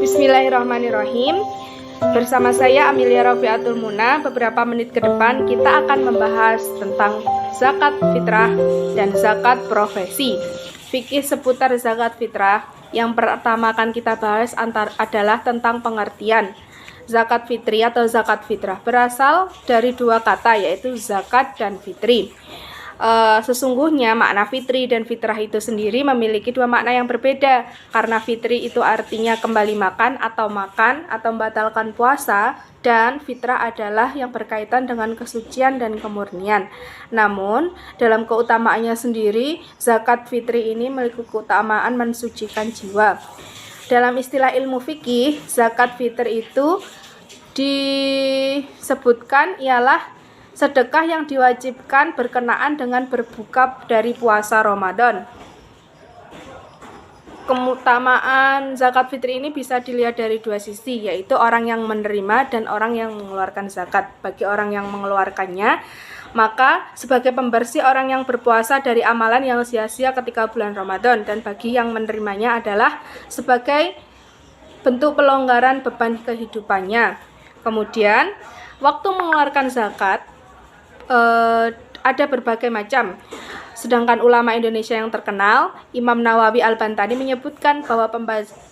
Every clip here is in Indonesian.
Bismillahirrahmanirrahim. Bersama saya Amelia Rafiatul Muna. Beberapa menit ke depan kita akan membahas tentang zakat fitrah dan zakat profesi. Fikih seputar zakat fitrah. Yang pertama akan kita bahas adalah tentang pengertian. Zakat fitri atau zakat fitrah berasal dari dua kata, yaitu zakat dan fitri. Sesungguhnya makna fitri dan fitrah itu sendiri memiliki dua makna yang berbeda, karena fitri itu artinya kembali makan atau membatalkan puasa, dan fitrah adalah yang berkaitan dengan kesucian dan kemurnian. Namun dalam keutamaannya sendiri, zakat fitri ini memiliki keutamaan mensucikan jiwa. Dalam istilah ilmu fikih, zakat fitri itu disebutkan ialah sedekah yang diwajibkan berkenaan dengan berbuka dari puasa Ramadan. Keutamaan zakat fitri ini bisa dilihat dari dua sisi, yaitu orang yang menerima dan orang yang mengeluarkan zakat. Bagi orang yang mengeluarkannya, maka sebagai pembersih orang yang berpuasa dari amalan yang sia-sia ketika bulan Ramadan, dan bagi yang menerimanya adalah sebagai bentuk pelonggaran beban kehidupannya. Kemudian, waktu mengeluarkan zakat ada berbagai macam. Sedangkan ulama Indonesia yang terkenal, Imam Nawawi Al-Bantani menyebutkan bahwa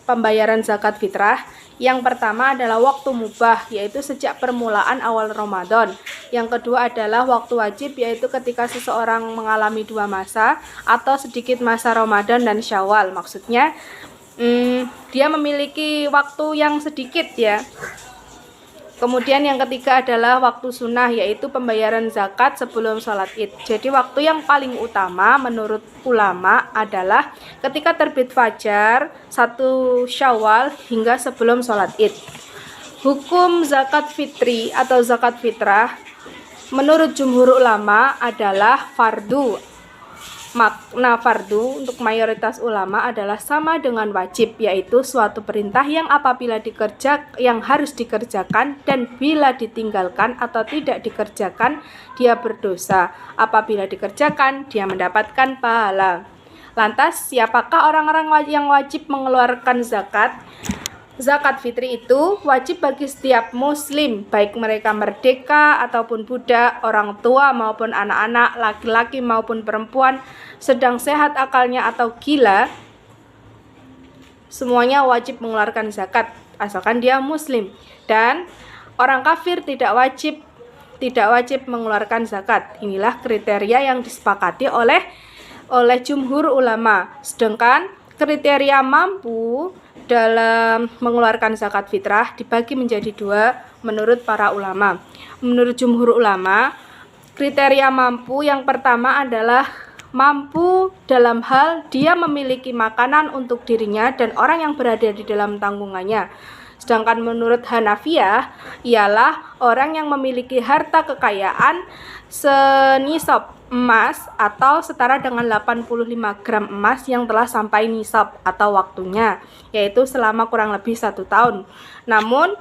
pembayaran zakat fitrah yang pertama adalah waktu mubah, yaitu sejak permulaan awal Ramadan. Yang kedua adalah waktu wajib, yaitu ketika seseorang mengalami dua masa atau sedikit masa Ramadan dan Syawal. Maksudnya dia memiliki waktu yang sedikit ya. Kemudian yang ketiga adalah waktu sunnah, yaitu pembayaran zakat sebelum sholat id. Jadi waktu yang paling utama menurut ulama adalah ketika terbit fajar 1 Syawal hingga sebelum sholat id. Hukum zakat fitri atau zakat fitrah menurut jumhur ulama adalah fardu. Makna fardu untuk mayoritas ulama adalah sama dengan wajib, yaitu suatu perintah yang yang harus dikerjakan, dan bila ditinggalkan atau tidak dikerjakan dia berdosa. Apabila dikerjakan dia mendapatkan pahala. Lantas siapakah orang-orang yang wajib mengeluarkan zakat? Zakat fitri itu wajib bagi setiap muslim, baik mereka merdeka ataupun budak, orang tua maupun anak-anak, laki-laki maupun perempuan, sedang sehat akalnya atau gila. Semuanya wajib mengeluarkan zakat asalkan dia muslim. Dan orang kafir tidak wajib mengeluarkan zakat. Inilah kriteria yang disepakati oleh jumhur ulama. Sedangkan kriteria mampu dalam mengeluarkan zakat fitrah dibagi menjadi dua menurut para ulama. Menurut jumhur ulama, kriteria mampu yang pertama adalah mampu dalam hal dia memiliki makanan untuk dirinya dan orang yang berada di dalam tanggungannya. Sedangkan menurut Hanafiyah ialah orang yang memiliki harta kekayaan senisab emas atau setara dengan 85 gram emas yang telah sampai nisab atau waktunya, yaitu selama kurang lebih 1 tahun. Namun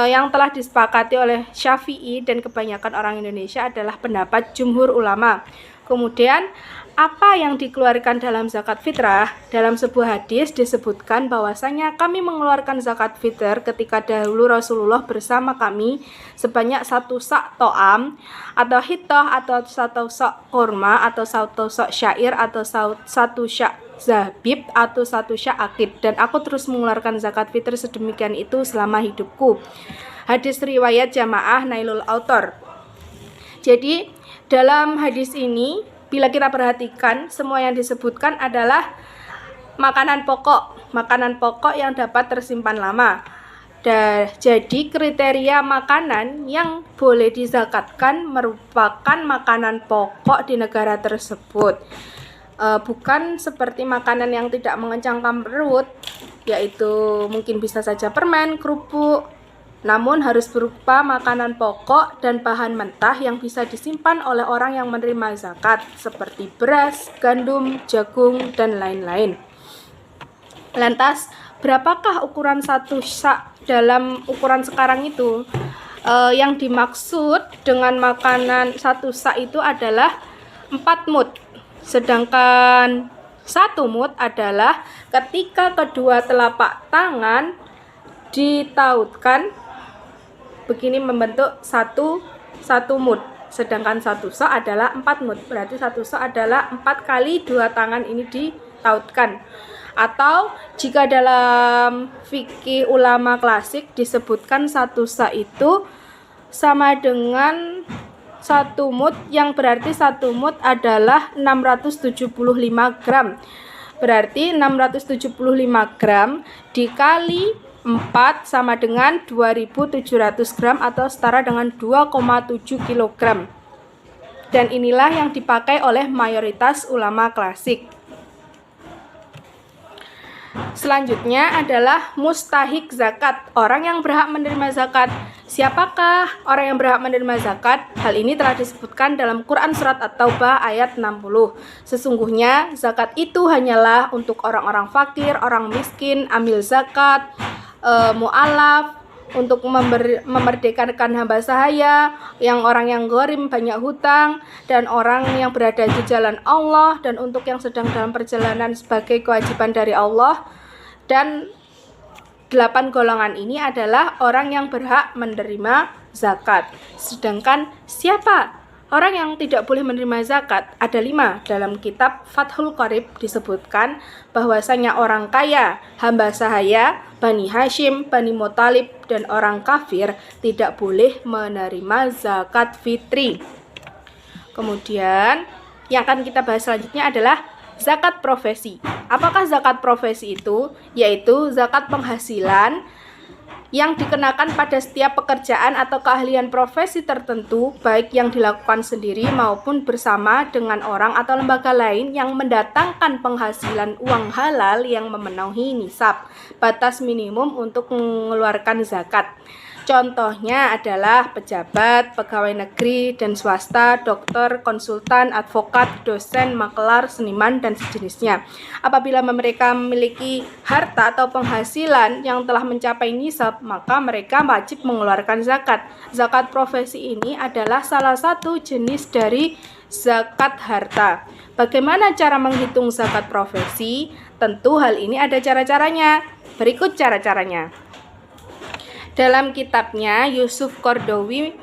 yang telah disepakati oleh Syafi'i dan kebanyakan orang Indonesia adalah pendapat jumhur ulama. Kemudian apa yang dikeluarkan dalam zakat fitrah? Dalam sebuah hadis disebutkan bahwasanya kami mengeluarkan zakat fitr ketika dahulu Rasulullah bersama kami sebanyak 1 sak to'am atau hitoh atau 1 sak kurma atau 1 sak syair atau 1 sak zabib atau 1 syak akid, dan aku terus mengeluarkan zakat fitr sedemikian itu selama hidupku. Hadis riwayat Jamaah Nailul Autor. Jadi dalam hadis ini bila kita perhatikan, semua yang disebutkan adalah makanan pokok yang dapat tersimpan lama. Jadi kriteria makanan yang boleh dizakatkan merupakan makanan pokok di negara tersebut. Bukan seperti makanan yang tidak mengencangkan perut, yaitu mungkin bisa saja permen, kerupuk, namun harus berupa makanan pokok dan bahan mentah yang bisa disimpan oleh orang yang menerima zakat, seperti beras, gandum, jagung, dan lain-lain. Lantas, berapakah ukuran 1 sak dalam ukuran sekarang itu? Yang dimaksud dengan makanan 1 sak itu adalah 4 mud. Sedangkan 1 mud adalah ketika kedua telapak tangan ditautkan begini membentuk satu mud, sedangkan 1 sa adalah 4 mud. Berarti 1 sa adalah 4 kali dua tangan ini ditautkan. Atau jika dalam fikih ulama klasik disebutkan 1 sa itu sama dengan 1 mud, yang berarti 1 mud adalah 675 gram. Berarti 675 gram dikali 4 sama dengan 2700 gram atau setara dengan 2,7 kg. Dan inilah yang dipakai oleh mayoritas ulama klasik. Selanjutnya adalah mustahik zakat, orang yang berhak menerima zakat. Siapakah orang yang berhak menerima zakat? Hal ini telah disebutkan dalam Quran Surat At-Taubah ayat 60. Sesungguhnya zakat itu hanyalah untuk orang-orang fakir, orang miskin, amil zakat, mu'alaf, untuk memerdekakan hamba sahaya, yang orang yang gharim banyak hutang, dan orang yang berada di jalan Allah, dan untuk yang sedang dalam perjalanan sebagai kewajiban dari Allah. Dan 8 golongan ini adalah orang yang berhak menerima zakat. Sedangkan siapa orang yang tidak boleh menerima zakat? Ada 5. Dalam kitab Fathul Qorib disebutkan bahwasanya orang kaya, hamba sahaya, Bani Hashim, Bani Muthalib, dan orang kafir tidak boleh menerima zakat fitri. Kemudian yang akan kita bahas selanjutnya adalah zakat profesi. Apakah zakat profesi itu? Yaitu zakat penghasilan yang dikenakan pada setiap pekerjaan atau keahlian profesi tertentu, baik yang dilakukan sendiri maupun bersama dengan orang atau lembaga lain yang mendatangkan penghasilan uang halal yang memenuhi nisab, batas minimum untuk mengeluarkan zakat. Contohnya adalah pejabat, pegawai negeri dan swasta, dokter, konsultan, advokat, dosen, makelar, seniman, dan sejenisnya. Apabila mereka memiliki harta atau penghasilan yang telah mencapai nisab, maka mereka wajib mengeluarkan zakat. Zakat profesi ini adalah salah satu jenis dari zakat harta. Bagaimana cara menghitung zakat profesi? Tentu hal ini ada cara-caranya. Berikut cara-caranya. Dalam kitabnya, Yusuf Qaradawi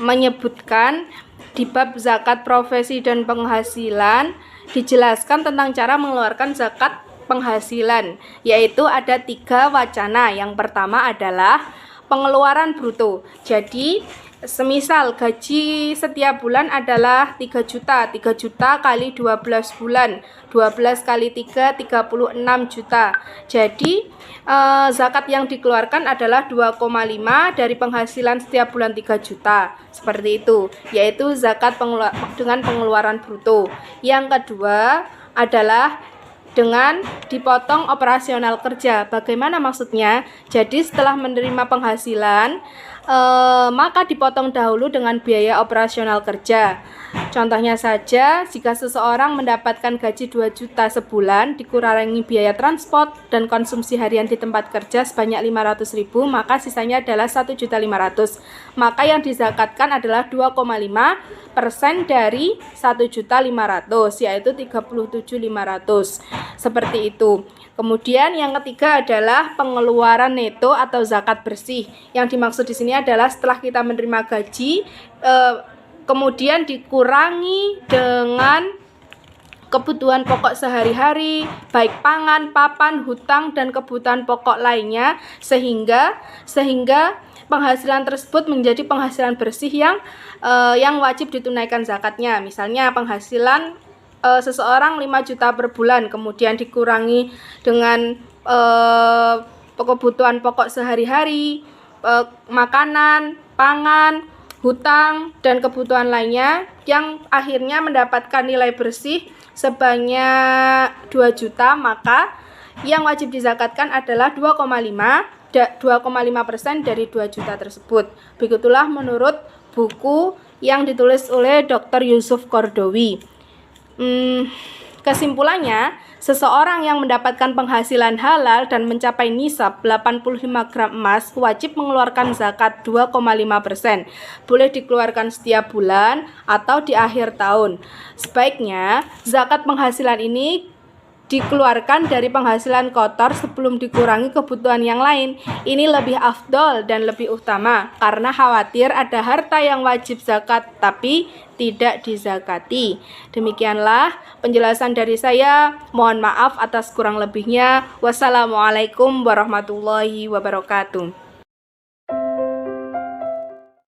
menyebutkan di bab zakat profesi dan penghasilan dijelaskan tentang cara mengeluarkan zakat penghasilan, yaitu ada 3 wacana. Yang pertama adalah pengeluaran bruto. Jadi semisal gaji setiap bulan adalah 3 juta, 3 juta kali 12 bulan, 12 kali 3, 36 juta. Jadi zakat yang dikeluarkan adalah 2,5 dari penghasilan setiap bulan 3 juta. Seperti itu, yaitu zakat dengan pengeluaran bruto. Yang kedua adalah dengan dipotong operasional kerja. Bagaimana maksudnya? Jadi setelah menerima penghasilan, maka dipotong dahulu dengan biaya operasional kerja. Contohnya saja, jika seseorang mendapatkan gaji 2 juta sebulan, dikurangi biaya transport dan konsumsi harian di tempat kerja sebanyak 500.000, maka sisanya adalah 1.500.000. Maka yang dizakatkan adalah 2,5% dari 1.500.000, yaitu 37.500. Seperti itu. Kemudian yang ketiga adalah pengeluaran neto atau zakat bersih. Yang dimaksud di sini adalah setelah kita menerima gaji, kemudian dikurangi dengan kebutuhan pokok sehari-hari, baik pangan, papan, hutang, dan kebutuhan pokok lainnya, sehingga penghasilan tersebut menjadi penghasilan bersih yang wajib ditunaikan zakatnya. Misalnya penghasilan seseorang 5 juta per bulan, kemudian dikurangi dengan kebutuhan pokok sehari-hari, makanan, pangan, hutang, dan kebutuhan lainnya, yang akhirnya mendapatkan nilai bersih sebanyak 2 juta, maka yang wajib dizakatkan adalah 2,5% dari 2 juta tersebut. Begitulah menurut buku yang ditulis oleh Dr. Yusuf Qaradawi. Kesimpulannya, seseorang yang mendapatkan penghasilan halal dan mencapai nisab 85 gram emas wajib mengeluarkan zakat 2,5%. Boleh dikeluarkan setiap bulan atau di akhir tahun. Sebaiknya zakat penghasilan ini dikeluarkan dari penghasilan kotor sebelum dikurangi kebutuhan yang lain. Ini lebih afdol dan lebih utama karena khawatir ada harta yang wajib zakat tapi tidak dizakati. Demikianlah penjelasan dari saya. Mohon maaf atas kurang lebihnya. Wassalamualaikum warahmatullahi wabarakatuh.